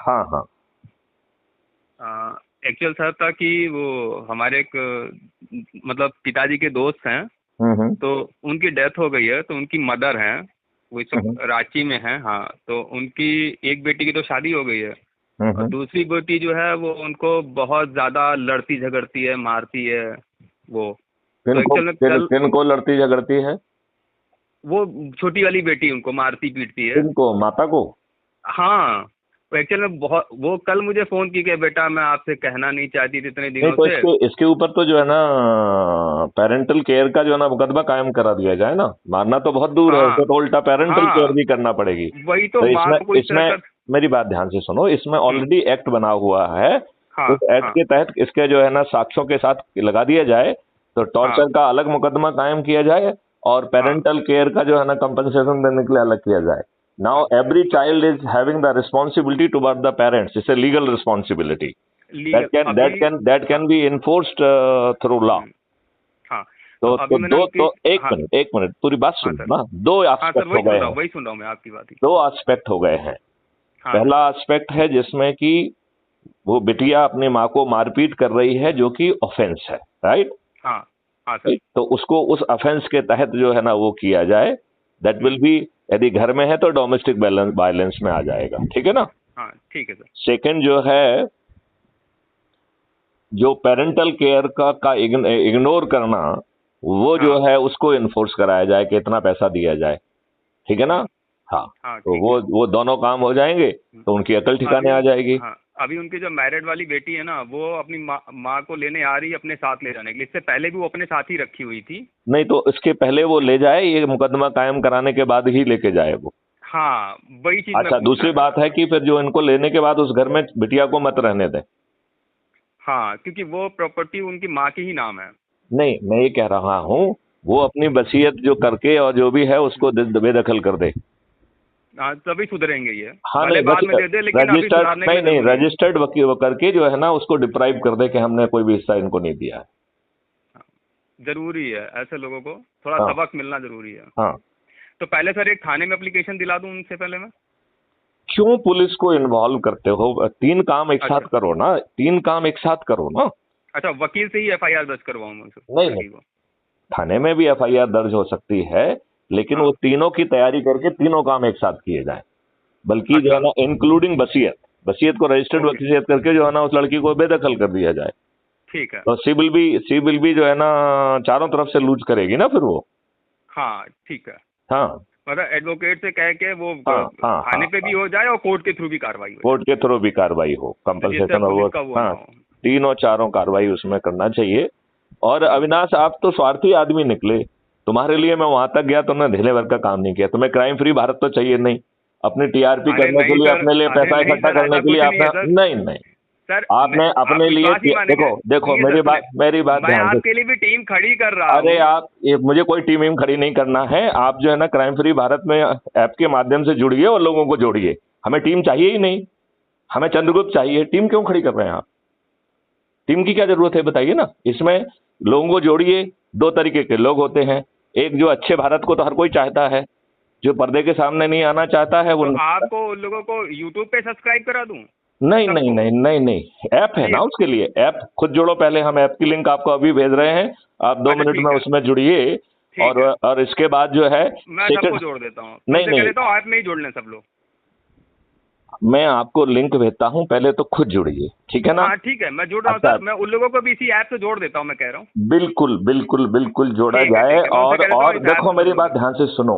हाँ हाँ। Actual sir था कि वो हमारे एक मतलब पिताजी के दोस्त हैं, हम्म। तो उनकी डेथ हो गई है, तो उनकी मदर हैं, वो सब हम्म रांची में हैं। हाँ, तो उनकी एक बेटी की तो शादी हो गई है, और हम्म। दूसरी बेटी जो है वो उनको बहुत ज़्यादा लड़ती झगड़ती है, मारती है वो। तो एक्चुअल में कल किन को लड़ती झगड़ती है? वो छोटी वाली बेटी उनको मारती पीटती है। किन को, माता को? हाँ, तो एक्चुअल में बहुत वो कल मुझे फ़ोन की कि बेटा मैं आपसे कहना नहीं चाहती थी इतने नहीं दिनों तो से। इसके ऊपर तो जो है ना, पेरेंटल केयर का जो है ना मुकदमा कायम करा दिया जाए ना। मारना तो बहुत दूर है, हाँ उसे तो उल्टा पेरेंटल केयर हाँ, भी करना पड़ेगी। वही तो तो माँ इसमें को इस तरह इसमें का। मेरी बात ध्यान से सुनो, इसमें हम्म, ऑलरेडी एक्ट बना हुआ है। हाँ उस एक्ट हाँ के तहत इसके जो है ना साक्ष्यों के साथ लगा दिया जाए, तो हाँ टॉर्चर का अलग मुकदमा कायम किया जाए, और हाँ पेरेंटल केयर का जो है ना कंपनसेशन देने के लिए अलग किया जाए। नाउ हाँ। एवरी तो child is having the responsibility toward the parents, it's a legal responsibility legal अभी। that हाँ। can be enforced through law। हम्म, हाँ। तो तो अभी मैंने उनकी। एक हाँ मिनट, एक मिनट, पूरी बात हाँ सुनो सर। ना। दो हाँ सर, एस्पेक्ट हो वही गए सुन रहा हैं। हूँ, वही सुन रहा हूँ मैं आपकी बात ही। दो एस्पेक्ट हो गए हैं। हाँ पहला एस्पेक्ट है जिसमें कि वो बिटिया अपनी माँ को मारपीट कर रही है, जो कि ऑफेंस है, राइट? हाँ हाँ सर। तो उसको उस ऑफेंस के तहत जो है ना वो किया जाए। दैट विल हम्म, बी, यदि घर में है तो डोमेस्टिक वायलेंस में आ जाएगा, ठीक है ना? हाँ ठीक है सर। सेकंड जो है, जो पेरेंटल केयर का इग्नोर करना, वो जो हाँ है उसको इन्फोर्स कराया जाए कि इतना पैसा दिया जाए, ठीक है ना? हम्म, हाँ। हाँ तो ठीक है। वो दोनों काम हो जाएंगे, हम्म, तो उनकी अकल ठिकाने अभी। आ जाएगी। हाँ, अभी उनकी जो मैरिड वाली बेटी है ना, वो अपनी माँ को लेने आ रही है अपने साथ ले जाने के लिए। इससे पहले भी वो अपने साथ ही रखी हुई थी। नहीं तो इसके पहले वो ले जाए, ये मुकदमा कायम कराने के बाद ही लेके जाए वो। हाँ, वही चीज़ मैं अच्छा, पूछना दूसरी चाह बात रहा है था। कि फिर जो इनको लेने के बाद उस घर में बिटिया को मत रहने दें। हाँ, क्योंकि वो प्रॉपर्टी उनकी माँ के ही नाम है। नहीं, मैं ये कह रहा हूँ, वो अपनी वसीयत जो करके और जो भी है उसको बेदखल कर दे। हाँ, तभी सुधरेंगे ये। हाँ भले नहीं, बाद में दे दे, लेकिन अभी रजिस्टर्ड सुधारने के नहीं लिए नहीं, जरूरी है। रजिस्टर्ड वकील वो करके जो है ना उसको डिप्राइव कर दे कि हमने कोई भी हिस्सा इनको नहीं दिया है। हाँ, जरूरी है, ऐसे लोगों को थोड़ा हाँ सबक मिलना जरूरी है। हाँ। तो पहले सर एक थाने में एप्लीकेशन दिला दूं उनसे पहले मैं। क्यों पुलिस को इन्वॉल्व करते हो? तीन काम एक साथ अच्छा करो ना, तीन काम एक साथ करो ना। अच्छा, वकील से ही एफआईआर दर्ज करवाऊं मैं उनसे, नहीं नहीं, लड़की को। थाने में भी एफआईआर दर्ज हो सकती है, लेकिन वो हाँ। तीनों की तैयारी करके तीनों काम एक साथ किए जाएं। बल्कि जो है अच्छा। ना इंक्लूडिंग वसीयत, वसीयत को रजिस्टर्ड ओके। वसीयत करके जो है ना उस लड़की को बेदखल कर दिया जाए। ठीक है। तो सिविल भी जो है ना चारों तरफ से लूज करेगी ना फिर वो। हाँ ठीक है। हाँ मतलब एडवोकेट से कह के वो हाँ हाँ हाँ थाने पे भी हाँ। हो जाए और कोर्ट के थ्रू भी कार्रवाई हो कोर्ट जाए, के थ्रू भी कार्रवाई हो, तो जिससे कंपनसेशन और वो। पुलिस का वो ना हाँ, हो। तीनों चारों कार्रवाई उसमें करना चाहिए। और अविनाश, आप तो स्वार्थी आदमी निकले। तुम्हारे लिए मैं वहां तक गया, तुमने ढीले भर का काम नहीं किया। तुम्हें क्राइम फ्री भारत तो चाहिए नहीं, अपनी टीआरपी अरे करने के नहीं लिए, सर, अपने लिए अरे पैसा नहीं इकट्ठा सर, करने ऐसा के लिए कुछ नहीं आपने, है सर। नहीं नहीं, सर आपने आप अपने लिए विश्वास नहीं मानेंगे। देखो देखो, सुनिए सर, सुनिए। मेरी बात मैं ध्यान से। आपके लिए भी टीम खड़ी कर रहा अरे हूँ। आप, ये मुझे कोई टीम वीम खड़ी नहीं करना है। आप जो है ना क्राइम फ्री भारत में ऐप के माध्यम से जुड़िए और लोगों को जोड़िए। हमें टीम चाहिए ही नहीं, हमें चंद्रगुप्त चाहिए। टीम क्यों खड़ी कर रहे हैं आप? टीम की क्या जरूरत है बताइए ना। इसमें लोगों को जोड़िए। दो तरीके के लोग होते हैं, एक जो अच्छे भारत को तो हर कोई चाहता है, जो पर्दे के सामने नहीं आना चाहता है वो तो नहीं। आपको उन लोगों को यूट्यूब पे सब्सक्राइब करा दूं नहीं नहीं सबको? नहीं नहीं नहीं, ऐप है नहीं। ना उसके लिए। ऐप खुद जोड़ो पहले, हम ऐप की लिंक आपको अभी भेज रहे हैं। आप दो अच्छा मिनट में ठीक है। उसमें जुड़िए। ठीक है, और इसके बाद जो है मैं सबको सेकंड, जोड़ देता हूँ। नहीं उनसे कह नहीं, देता हूँ ऐप में ही जोड़ लें सब लोग। मैं आपको लिंक भेजता हूं, पहले तो खुद जुड़िए, ठीक है ना? हाँ ठीक है, मैं जोड़ रहा हूँ अच्छा, सर। मैं उन लोगों को भी इसी ऐप से जोड़ देता हूँ, मैं कह रहा हूँ। बिल्कुल बिल्कुल बिल्कुल जोड़ा ठीक है जाए। ठीक है, मैं उनसे कह देता हूँ और इस ऐप देखो से मेरी सब लोग। बात ध्यान से सुनो,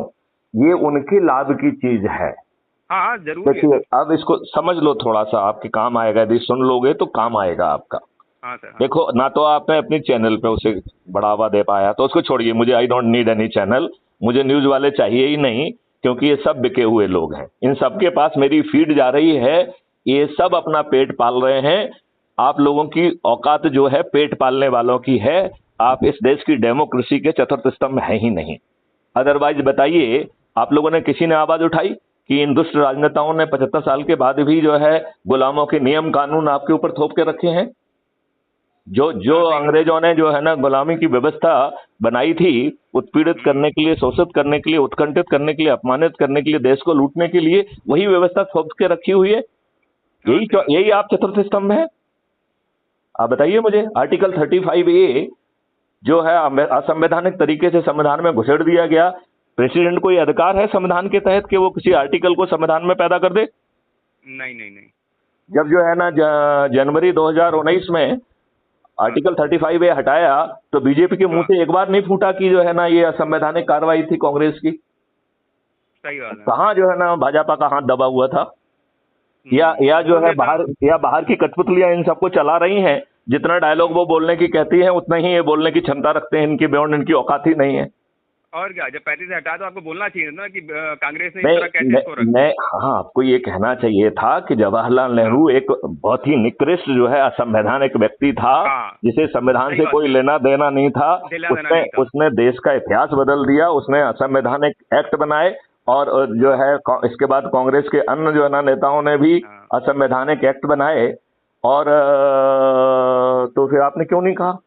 ये उनके लाभ की चीज है। हाँ हाँ, जरूरी है देखिए, सर। अब इसको समझ लो थोड़ा सा, आपके काम आएगा। यदि सुन लोगे तो काम आएगा आपका। हाँ सर, हाँ। देखो ना, तो आपने अपनी चैनल पे उसे बढ़ावा दे पाया तो उसको छोड़िए। मुझे I don't need any channel, मुझे न्यूज वाले चाहिए ही नहीं, क्योंकि ये सब बिके हुए लोग हैं। इन सबके पास मेरी फीड जा रही है, ये सब अपना पेट पाल रहे हैं। आप लोगों की औकात जो है पेट पालने वालों की है। आप इस देश की डेमोक्रेसी के चतुर्थ स्तंभ है ही नहीं। अदरवाइज बताइए, आप लोगों ने, किसी ने आवाज उठाई कि इन दुष्ट राजनेताओं ने 75 साल के बाद भी जो है गुलामों के नियम कानून आपके ऊपर थोप के रखे हैं? जो जो हाँ सही बात है। अंग्रेजों ने जो है ना गुलामी की व्यवस्था बनाई थी, उत्पीड़ित करने के लिए, शोषित करने के लिए, उत्कंठित करने के लिए, अपमानित करने के लिए, देश को लूटने के लिए, वही व्यवस्था थोप के रखी हुई है। यही सही बात है। यही आप चतुर्थ स्तंभ है। आप बताइए मुझे, आर्टिकल 35A जो है असंवैधानिक तरीके से संविधान में घुसेड़ दिया गया। प्रेसिडेंट को ये अधिकार है संविधान के तहत कि वो किसी आर्टिकल को संविधान में पैदा कर दे। नहीं नहीं नहीं। जब जो है ना जनवरी 2019 में हाँ आर्टिकल 35A हटाया तो बीजेपी के मुंह हाँ, से एक बार नहीं फूटा कि जो है ना ये असंवैधानिक कार्रवाई थी कांग्रेस की। सही बात है। कहाँ जो है ना भाजपा का हाथ दबा हुआ था, या जो बोल है देता। बाहर की कठपुतलियां इन सबको चला रही हैं। जितना डायलॉग वो बोलने की कहती है उतना ही ये बोलने की क्षमता रखते हैं, इनकी बियॉन्ड इनकी औकात ही नहीं है। और क्या, जब 35 से हटा तो आपको बोलना चाहिए ना कि कांग्रेस ने इस मैं तरह कैसे इसको रख मैं दिया। हाँ, आपको ये कहना चाहिए था कि जवाहरलाल नेहरू एक बहुत ही निकृष्ट जो है असंवैधानिक व्यक्ति था, हाँ, जिसे संविधान सही से बात कोई है। लेना देना नहीं था। लेना देना उसने नहीं था। उसने देश का इतिहास बदल दिया, उसने असंवैधानिक एक्ट बनाए। और जो है इसके बाद कांग्रेस के अन्य जो है ना नेताओं ने भी हाँ, असंवैधानिक एक्ट बनाए। और तो फिर आपने क्यों नहीं कहा?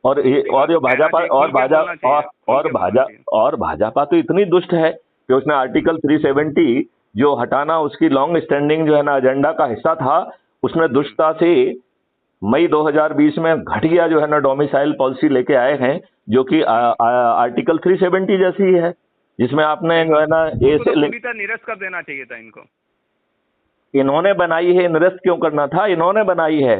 और ये सही और बात जो है, कहना भाजपा चाहिए, और खुल के भाजा बोलना चाहिए, खुल के बोलना चाहिए। और भाजपा तो इतनी दुष्ट है कि उसने आर्टिकल 370 जो हटाना उसकी लॉन्ग स्टैंडिंग जो है ना एजेंडा का हिस्सा था, उसने दुष्टता से मई 2020 में घटिया जो है ना डोमिसाइल पॉलिसी लेके आए हैं, जो कि आर्टिकल 370 जैसी ही है, जिसमें आपने सही जो है बात ना है, उनको तो ऐसे पूरी तरह निरस्त कर देना चाहिए था इनको। इन्होंने बनाई है, निरस्त क्यों करना था? इन्होंने बनाई है,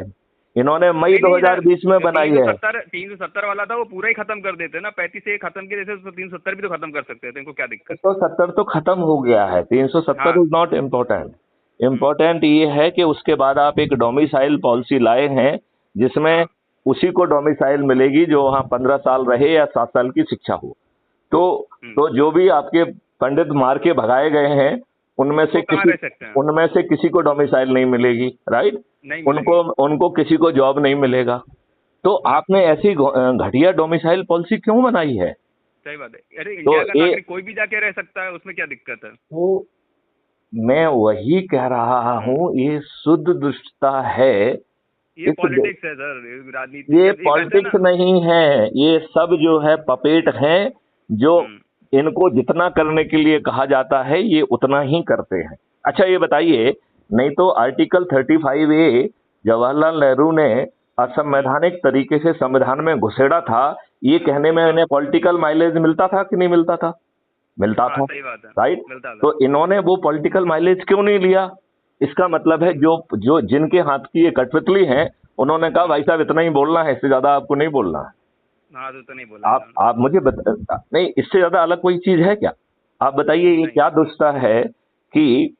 इन्होंने मई नहीं नहीं, इधर 2020 में जो बनाई है। 370 वाला था वो पूरा ही खत्म कर देते ना, 35 से खत्म किए जैसे, तो 370 भी तो खत्म कर सकते थे, इनको क्या दिक्कत है। 370 तो खत्म हो गया है, 370 हाँ। Is not important. इम्पोर्टेंट ये है कि उसके बाद आप एक डोमिसाइल पॉलिसी लाए हैं, जिसमें हाँ। उसी को डोमिसाइल मिलेगी जो वहाँ 15 साल रहे या 7 साल की शिक्षा हो। तो हम्म, जो भी आपके पंडित मार के भगाए गए हैं, वो कहाँ रह सकते हैं। उनमें से किसी को डोमिसाइल नहीं मिलेगी, राइट? नहीं उनको मिलेगी। उनको किसी को जॉब नहीं मिलेगा। तो हाँ, आपने ऐसी घटिया डोमिसाइल पॉलिसी क्यों बनाई है? सही बात है। अरे तो इंडिया का ये नागरिक कोई भी जाके रह सकता है, उसमें क्या दिक्कत है। तो मैं वही कह रहा हम्म, हूँ, ये शुद्ध दुष्टता है। ये इस पॉलिटिक्स है सर, राजनीति, ये जब ये कहते हैं पॉलिटिक्स ना। नहीं है, ये सब जो है पपेट हैं, जो हम्म, इनको जितना करने के लिए कहा जाता है ये उतना ही करते हैं। अच्छा ये बताइए, नहीं तो आर्टिकल 35A जवाहरलाल नेहरू ने असंवैधानिक तरीके से संविधान में घुसेड़ा था, ये कहने में इन्हें पॉलिटिकल माइलेज मिलता था कि नहीं मिलता था? मिलता हाँ था, सही बात है, राइट? मिलता था। तो इन्होंने वो पॉलिटिकल माइलेज क्यों नहीं लिया? इसका मतलब है जो जो जिनके हाथ की ये कठपुतली है, उन्होंने कहा भाई साहब इतना ही बोलना है, इससे ज्यादा आपको नहीं बोलना है। हाँ तो नहीं बोला था। आप मुझे नहीं, इससे ज्यादा अलग कोई चीज है क्या? आप बताइए, ये नहीं। क्या दुष्टता है कि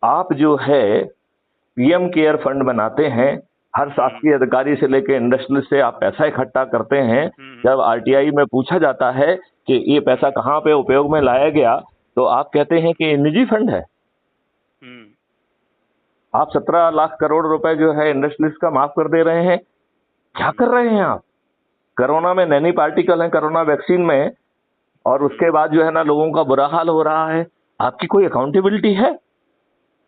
आप जो है पीएम केयर फंड बनाते हैं, हर शासकीय अधिकारी से लेकर इंडस्ट्रियल से आप पैसा इकट्ठा करते हैं। हम्म, जब आरटीआई में पूछा जाता है कि ये पैसा कहाँ पे उपयोग में लाया गया, तो आप कहते हैं कि ये निजी फंड है। हम्म, आप 17 लाख करोड़ रुपए जो है इंडस्ट्रीज का माफ कर दे रहे हैं। क्या कर रहे हैं आप? कोरोना में नैनी पार्टिकल है, कोरोना वैक्सीन में, और उसके बाद जो है ना लोगों का बुरा हाल हो रहा है। आपकी कोई अकाउंटेबिलिटी है?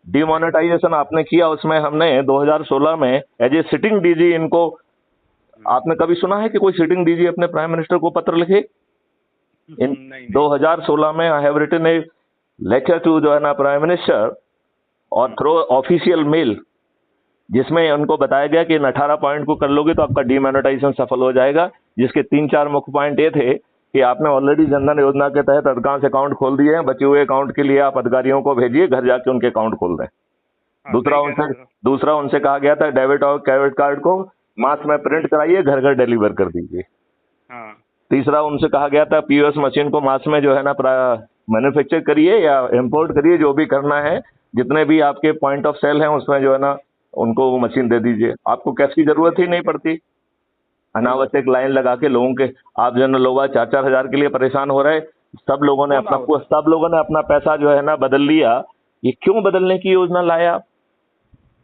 डिमोनेटाइजेशन आपने किया, उसमें हमने 2016 में एज ए सिटिंग डीजी इनको, आपने कभी सुना है कि कोई सिटिंग डीजी अपने प्राइम मिनिस्टर को पत्र लिखे? इन नहीं नहीं। 2016 में I have written a letter to जो है ना प्राइम मिनिस्टर और थ्रो ऑफिशियल मेल, जिसमें उनको बताया गया कि इन 18 पॉइंट को कर लोगे तो आपका डीमोनेटाइजेशन सफल हो जाएगा। जिसके 3-4 मुख्य पॉइंट ये थे कि आपने ऑलरेडी जनधन योजना के तहत अधिकांश अकाउंट खोल दिए हैं, बचे हुए अकाउंट के लिए आप अधिकारियों को भेजिए, घर जाके उनके अकाउंट खोल दें। हाँ, दूसरा सही कह उनसे रहे हो। दूसरा उनसे कहा गया था डेबिट और क्रेडिट कार्ड को मास में प्रिंट कराइए, घर घर डिलीवर कर दीजिए। हाँ, तीसरा उनसे कहा गया था पीओएस मशीन को मास में जो है ना मैन्युफैक्चर करिए या इंपोर्ट करिए, जो भी करना है, जितने भी आपके पॉइंट ऑफ सेल हैं उसमें जो है ना उनको वो मशीन दे दीजिए। आपको कैश की जरूरत ही नहीं पड़ती, अनावश्यक लाइन लगा के लोगों के, आप जो है ना लोग 4-4 हजार के लिए परेशान हो रहे। सब लोगों ने कौन अपना होता है। सब लोगों ने अपना पैसा जो है ना बदल लिया। ये क्यों बदलने की योजना लाया आप?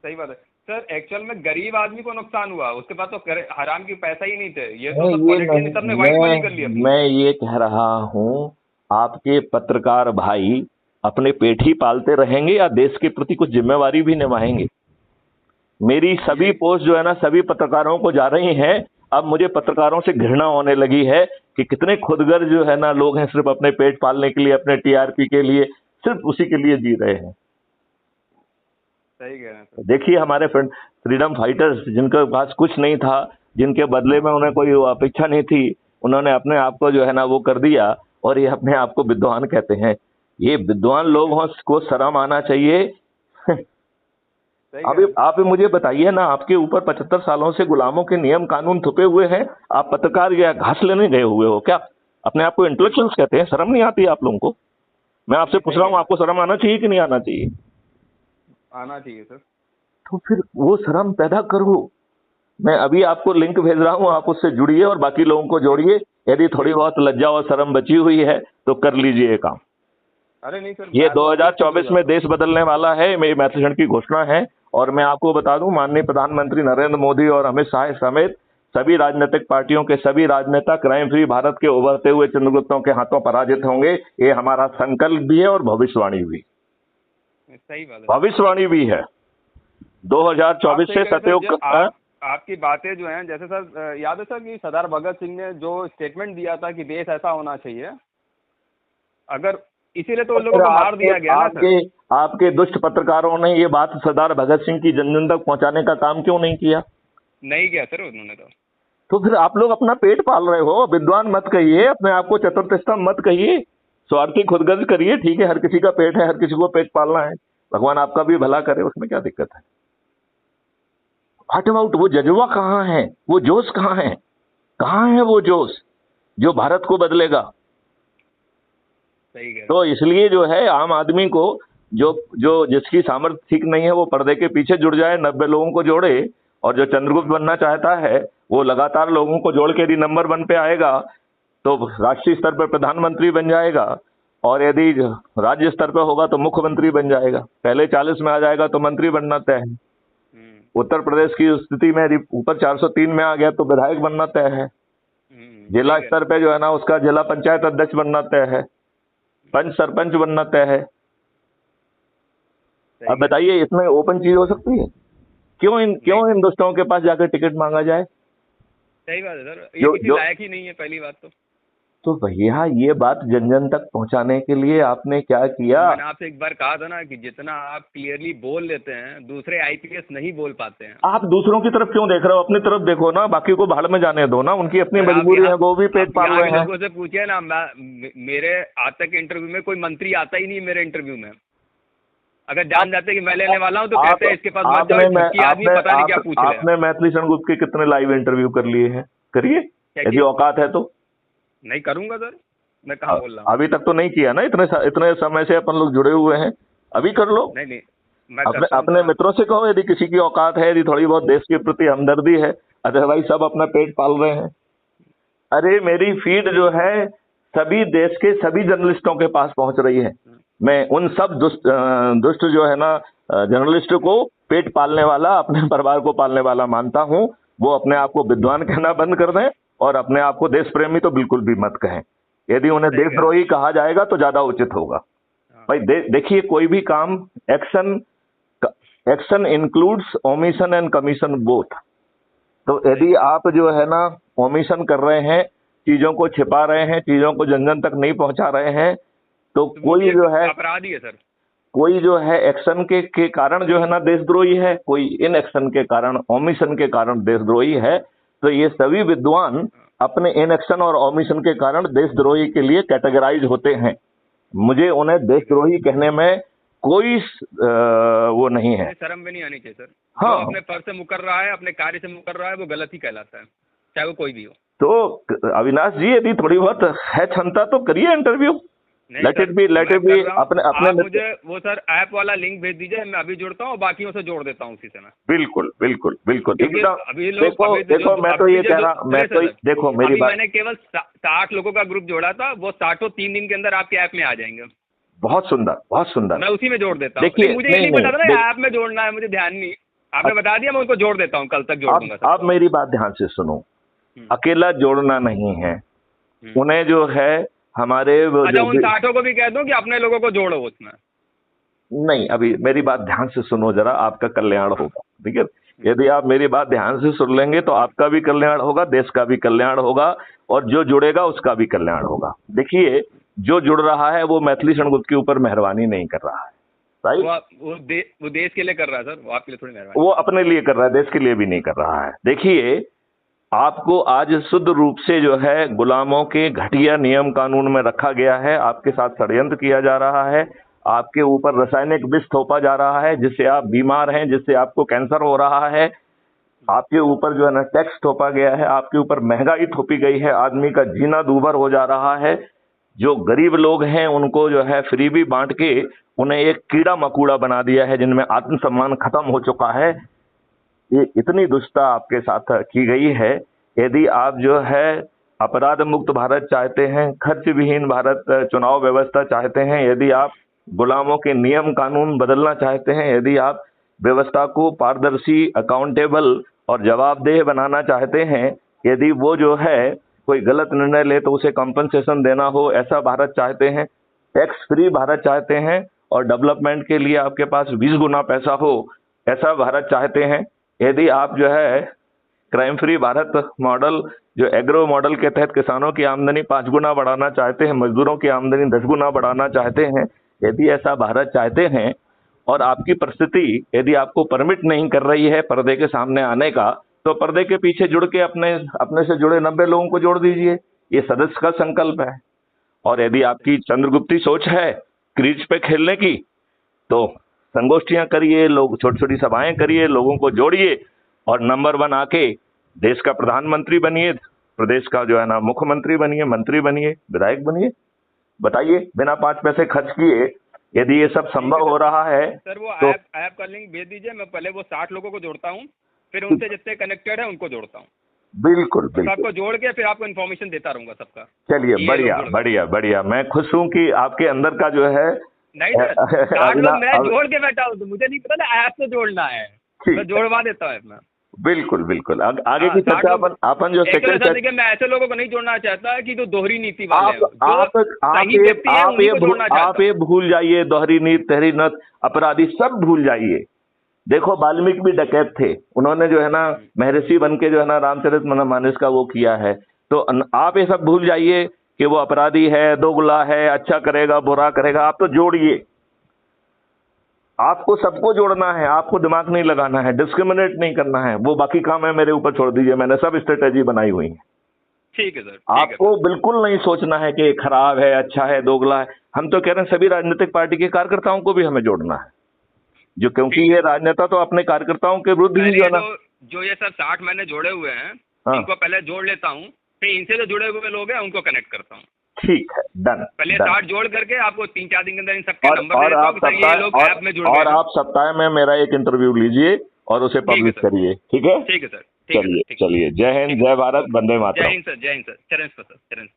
सही बात है सर, एक्चुअल में गरीब आदमी को नुकसान हुआ, उसके पास तो हराम की पैसा ही नहीं थे, ये तो मैं सब ये पॉलिटिशियन सबने नहीं वाइट मनी कर ली अपनी। मैं ये कह रहा हूँ, आपके पत्रकार भाई अपने पेट ही पालते रहेंगे या देश के प्रति कुछ जिम्मेवारी भी निभाएंगे? मेरी सभी पोस्ट जो है ना सभी पत्रकारों को जा रही हैं। अब मुझे पत्रकारों से घृणा होने लगी है कि कितने खुदगर्ज जो है ना लोग हैं, सिर्फ अपने पेट पालने के लिए, अपने टीआरपी के लिए, सिर्फ उसी के लिए जी रहे हैं। सही कह रहे हैं सर। देखिए हमारे फ्रीडम फाइटर्स जिनके पास कुछ नहीं था, जिनके बदले में उन्हें कोई अपेक्षा नहीं थी, उन्होंने अपने आप को जो है ना वो कर दिया, और ये अपने आप को विद्वान कहते हैं। ये विद्वान लोगों को शर्म आना चाहिए। सही कह अभी रहे हैं। आप मुझे बताइए ना, आपके ऊपर 75 सालों से गुलामों के नियम कानून थुपे हुए हैं, आप पत्रकार या घास लेने गए हुए हो क्या? अपने आप को इंटेलेक्चुअल्स कहते हैं, शर्म नहीं आती आप लोगों को? मैं आपसे पूछ रहा हूँ, आपको शर्म आना चाहिए कि नहीं आना चाहिए? आना चाहिए सर। तो फिर वो शर्म पैदा करो। मैं अभी आपको लिंक भेज रहा हूँ, आप उससे जुड़िए और बाकी लोगों को जोड़िए। यदि थोड़ी बहुत लज्जा और शर्म बची हुई है तो कर लीजिए ये काम। अरे नहीं सर, ये मैं तो ऑफिस से 2024 जुड़ा में था। देश बदलने वाला है, मेरी मैथिलीशरण की घोषणा है। और मैं आपको बता दूं, माननीय प्रधानमंत्री नरेंद्र मोदी और अमित शाह समेत सभी राजनीतिक पार्टियों के सभी राजनेता क्राइम फ्री भारत के उभरते हुए चंद्रगुप्तों के हाथों पराजित होंगे। ये हमारा संकल्प भी है और भविष्यवाणी भी। सही बात है। भविष्यवाणी भी है। 2024 आप से सही कह रहे हैं सतयुग सर, आपकी बातें जो हैं, जैसे सर याद है सर कि सरदार भगत सिंह ने जो स्टेटमेंट दिया था कि देश ऐसा होना चाहिए, अगर इसीलिए तो उन लोगों को मार दिया गया ना सर। आपके दुष्ट पत्रकारों ने ये बात सरदार भगत सिंह की जन जन तक पहुंचाने का काम क्यों नहीं किया? नहीं किया सर उन्होंने तो फिर आप लोग अपना पेट पाल रहे हो। विद्वान मत कहिए, अपने आप को चतुर्थ स्तंभ मत कहिए, स्वार्थी खुदगर्ज करिए। ठीक है, हर किसी का पेट है, हर किसी को पेट पालना है, भगवान आपका भी भला करे, उसमें क्या दिक्कत है? व्हाट अबाउट वो जज्बा कहाँ है, वो जोश कहाँ है? कहाँ है वो जोश जो भारत को बदलेगा? सही कह रहे हैं। तो इसलिए जो है आम आदमी को, जो जो जिसकी सामर्थ्य ठीक नहीं है, वो पर्दे के पीछे जुड़ जाए, 90 लोगों को जोड़े। और जो चंद्रगुप्त बनना चाहता है वो लगातार लोगों को जोड़ के यदि नंबर 1 पे आएगा तो राष्ट्रीय स्तर पर प्रधानमंत्री बन जाएगा, और यदि राज्य स्तर पर होगा तो मुख्यमंत्री बन जाएगा। पहले 40 में आ जाएगा तो मंत्री बनना तय है। उत्तर प्रदेश की स्थिति में यदि ऊपर 403 में आ गया तो विधायक बनना तय है। जिला स्तर पे जो है ना उसका जिला पंचायत अध्यक्ष बनना तय है, पंच सरपंच बनना तय है। अब बताइए, इसमें ओपन चीज हो सकती है? क्यों इन दोस्तों के पास जाकर टिकट मांगा जाए? सही बात है सर, ये किसी लायक ही नहीं है पहली बात तो भैया ये बात जन जन तक पहुंचाने के लिए आपने क्या किया? मैंने आपसे एक बार कहा था ना कि जितना आप क्लियरली बोल लेते हैं दूसरे आईपीएस नहीं बोल पाते हैं। आप दूसरों की तरफ क्यों देख रहे हो? अपनी तरफ देखो ना, बाकी को भाड़ में जाने दो ना, उनकी अपनी मजबूरी है, वो भी पेट पाल रहे हैं। लोगों से पूछिए ना, मेरे आज तक इंटरव्यू में कोई मंत्री आता ही नहीं मेरे इंटरव्यू में। अगर जान जाते कि मैं लेने वाला हूं तो कहते हैं इसके पास मत जाओ, झुक्की आदमी पता नहीं क्या पूछ रहे हैं। आपने मैथिलीशरण गुप्त के कितने लाइव इंटरव्यू कर लिए हैं? करिए, यदि औकात है तो। नहीं करूंगा सर, मैं कहाँ बोल रहा हूँ। अभी तक तो नहीं किया ना, इतने समय से अपन लोग जुड़े हुए हैं, अभी कर लो। नहीं मैं अपने मित्रों से कहो, यदि किसी की औकात है, यदि थोड़ी बहुत देश के प्रति हमदर्दी है, अदरवाइज सब अपना पेट पाल रहे हैं। अरे मेरी फीड जो है सभी देश के सभी जर्नलिस्टों के पास पहुंच रही है। मैं उन सब दुष्ट जो है ना जर्नलिस्ट को पेट पालने वाला, अपने परिवार को पालने वाला मानता हूं। वो अपने आप को विद्वान कहना बंद कर दें और अपने आप को देश प्रेमी तो बिल्कुल भी मत कहें। यदि उन्हें देशद्रोही कहा जाएगा तो ज्यादा उचित होगा। भाई देखिए, कोई भी काम, action includes omission and commission both. तो यदि आप जो है ना ओमिशन कर रहे हैं, चीजों को छिपा रहे हैं, चीजों को जन जन तक नहीं पहुंचा रहे हैं, तो कोई जो है अपराधी है सर। कोई जो है एक्शन के कारण जो है ना देशद्रोही है, कोई इन एक्शन के कारण, ओमिशन के कारण देशद्रोही है। तो ये सभी विद्वान अपने इनएक्शन और ओमिशन के कारण देशद्रोही के लिए कैटेगराइज होते हैं। मुझे उन्हें देशद्रोही कहने में कोई वो नहीं है, शर्म भी नहीं आनी चाहिए सर। हाँ, जो अपने पद से मुकर रहा है, अपने कार्य से मुकर रहा है, वो गलत ही कहलाता है, चाहे वो कोई भी हो। तो अविनाश जी, यदि थोड़ी बहुत है क्षमता तो करिए इंटरव्यू। लेट इट बी अपने मुझे वो सर ऐप वाला लिंक भेज दीजिए, मैं अभी जुड़ता हूँ, बाकियों से जोड़ देता हूँ उसी से मैं। बिल्कुल बिल्कुल बिल्कुल। देखो मैं तो ये कह रहा, देखो मेरी बात, मैंने केवल 60 लोगों का ग्रुप जोड़ा था, वो 60 3 दिन के अंदर आपके ऐप में आ जाएंगे। बहुत सुंदर, बहुत सुंदर। मैं उसी में जोड़ देता हूँ। देखिए मुझे ये नहीं पता था ना ऐप में जोड़ना है, मुझे ध्यान नहीं, आपने बता दिया, मैं उनको जोड़ देता हूँ, कल तक जोड़ दूंगा। आप मेरी बात ध्यान से सुनो, अकेला जोड़ना नहीं है, उन्हें जो है हमारे उन 60 को भी कह दूं कि अपने लोगों को जोड़ो उसमें। नहीं, अभी मेरी बात ध्यान से सुनो जरा, आपका कल्याण होगा, ठीक है? यदि आप मेरी बात ध्यान से सुन लेंगे तो आपका भी कल्याण होगा, देश का भी कल्याण होगा, और जो जुड़ेगा उसका भी कल्याण होगा। देखिए, जो जुड़ रहा है वो मैथिलीशरण गुप्त के ऊपर मेहरबानी नहीं कर रहा है, राइट। वो देश के लिए कर रहा है सर, वो आपके लिए थोड़ी मेहरबानी। वो अपने लिए कर रहा है, देश के लिए भी नहीं कर रहा है। देखिए, आपको आज शुद्ध रूप से जो है गुलामों के घटिया नियम कानून में रखा गया है, आपके साथ षड्यंत्र किया जा रहा है, आपके ऊपर रासायनिक विष थोपा जा रहा है जिससे आप बीमार हैं, जिससे आपको कैंसर हो रहा है, आपके ऊपर जो है ना टैक्स थोपा गया है, आपके ऊपर महंगाई थोपी गई है, आदमी का जीना दूभर हो जा रहा है। जो गरीब लोग हैं उनको जो है फ्रीबी बांट के उन्हें एक कीड़ा मकोड़ा बना दिया है, जिनमें आत्मसम्मान खत्म हो चुका है। ये इतनी दुष्टता आपके साथ की गई है। यदि आप जो है अपराध मुक्त भारत चाहते हैं, खर्च विहीन भारत चुनाव व्यवस्था चाहते हैं, यदि आप गुलामों के नियम कानून बदलना चाहते हैं, यदि आप व्यवस्था को पारदर्शी, अकाउंटेबल और जवाबदेह बनाना चाहते हैं, यदि वो जो है कोई गलत निर्णय ले तो उसे कंपनसेशन देना हो, ऐसा भारत चाहते हैं, टैक्स फ्री भारत चाहते हैं और डेवलपमेंट के लिए आपके पास 20 गुना पैसा हो, ऐसा भारत चाहते हैं, यदि आप जो है क्राइम फ्री भारत मॉडल, जो एग्रो मॉडल के तहत किसानों की आमदनी 5 गुना बढ़ाना चाहते हैं, मजदूरों की आमदनी 10 गुना बढ़ाना चाहते हैं, यदि ऐसा भारत चाहते हैं और आपकी परिस्थिति यदि आपको परमिट नहीं कर रही है पर्दे के सामने आने का, तो पर्दे के पीछे जुड़ के अपने से जुड़े 90 लोगों को जोड़ दीजिए। ये सदस्य का संकल्प है। और यदि आपकी चंद्रगुप्ती सोच है क्रीज पे खेलने की, तो संगोष्ठियां करिए, लोग छोटी छोटी सभाएं करिए, लोगों को जोड़िए और नंबर 1 आके देश का प्रधानमंत्री बनिए, प्रदेश का जो है ना मुख्यमंत्री बनिए, मंत्री बनिए, विधायक बनिए। बताइए, बिना 5 पैसे खर्च किए यदि ये सब संभव हो रहा है सर, वो तो ऐप का लिंक भेज दीजिए। मैं पहले वो 60 लोगों को जोड़ता हूँ, फिर उनसे जितने कनेक्टेड है उनको जोड़ता हूँ। बिल्कुल बिल्कुल सबको जोड़ के फिर आपको इन्फॉर्मेशन देता रहूंगा सबका। चलिए, बढ़िया बढ़िया बढ़िया। मैं खुश हूँ कि आपके अंदर का जो है नहीं सर, 60 लोग मैं जोड़ के बैठा हूँ, तो मुझे नहीं पता ना ऐप से जोड़ना है, मैं जोड़वा देता हूँ मैं। बिल्कुल बिल्कुल। आगे की चर्चा अपन जो सेकंड देखिए, मैं ऐसे लोगों को नहीं जोड़ना चाहता कि जो दोहरी नीति वाले हैं, आप ये भूल जाइए, दोहरी नीति, तहरी नत, अपराधी सब भूल जाइए। देखो, वाल्मीकि भी डकैत थे, उन्होंने जो है ना महर्षि बन के जो है ना रामचरितमानस का वो किया है। तो आप ये सब भूल जाइए कि वो अपराधी है, दोगला है, अच्छा करेगा बुरा करेगा। आप तो जोड़िए, आपको सबको जोड़ना है, आपको दिमाग नहीं लगाना है, डिस्क्रिमिनेट नहीं करना है। वो बाकी काम है मेरे ऊपर छोड़ दीजिए, मैंने सब स्ट्रेटेजी बनाई हुई है। ठीक है सर। आपको बिल्कुल नहीं सोचना है कि खराब है, अच्छा है, दोगला है। हम तो कह रहे हैं सभी राजनीतिक पार्टी के कार्यकर्ताओं को भी हमें जोड़ना है, जो क्योंकि ये राजनेता तो अपने कार्यकर्ताओं के विरुद्ध ही जो है ना। जो ये सर 60 मैंने जोड़े हुए हैं, इनको पहले जोड़ लेता हूँ, फिर इनसे जो जुड़े हुए लोग हैं उनको कनेक्ट करता हूँ। ठीक है, डन। पहले 60 जोड़ करके आपको 3-4 दिन के अंदर इन सबके नंबर देता हूं, ये लोग ऐप में जुड़ गए। और आप सप्ताह में मेरा एक इंटरव्यू लीजिए और उसे पब्लिश करिए। ठीक है? ठीक है सर। चलिए, जय हिंद, जय भारत, वंदे मातरम। जय हिंद सर, जय हिंद सर, चरण स्पर्श।